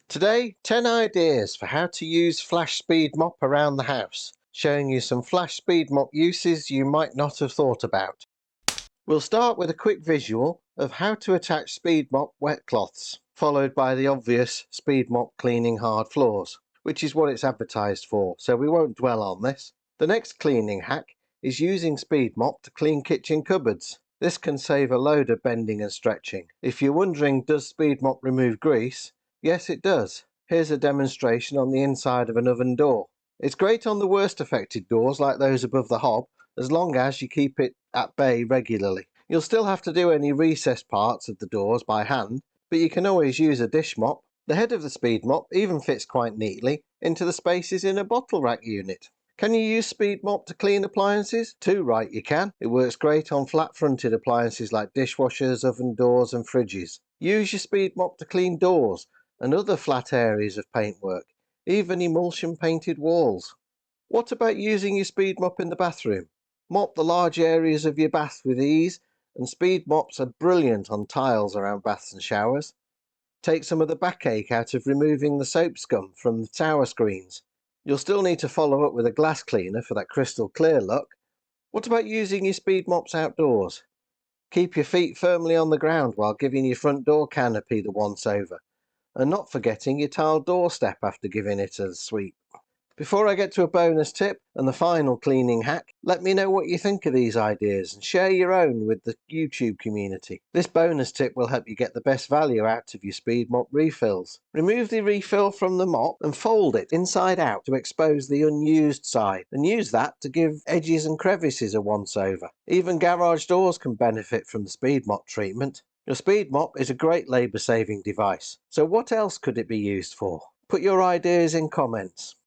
Today, 10 ideas for how to use Flash Speed Mop around the house, showing you some Flash Speed Mop uses you might not have thought about. We'll start with a quick visual of how to attach Speed Mop wet cloths, followed by the obvious Speed Mop cleaning hard floors, which is what it's advertised for, so we won't dwell on this. The next cleaning hack is using Speed Mop to clean kitchen cupboards. This can save a load of bending and stretching. If you're wondering, does Speed Mop remove grease? Yes, it does. Here's a demonstration on the inside of an oven door. It's great on the worst affected doors like those above the hob, as long as you keep it at bay regularly. You'll still have to do any recessed parts of the doors by hand, but you can always use a dish mop. The head of the Speed Mop even fits quite neatly into the spaces in a bottle rack unit. Can you use Speed Mop to clean appliances? Too right you can. It works great on flat-fronted appliances like dishwashers, oven doors and fridges. Use your Speed Mop to clean doors and other flat areas of paintwork, even emulsion painted walls. What about using your Speed Mop in the bathroom? Mop the large areas of your bath with ease, and Speed Mops are brilliant on tiles around baths and showers. Take some of the backache out of removing the soap scum from the shower screens. You'll still need to follow up with a glass cleaner for that crystal clear look. What about using your Speed Mops outdoors? Keep your feet firmly on the ground while giving your front door canopy the once over, and not forgetting your tiled doorstep after giving it a sweep. Before I get to a bonus tip and the final cleaning hack, let me know what you think of these ideas and share your own with the YouTube community. This bonus tip will help you get the best value out of your Speed Mop refills. Remove the refill from the mop and fold it inside out to expose the unused side, and use that to give edges and crevices a once over. Even garage doors can benefit from the Speed Mop treatment. Your Speed Mop is a great labour saving device, so what else could it be used for? Put your ideas in comments.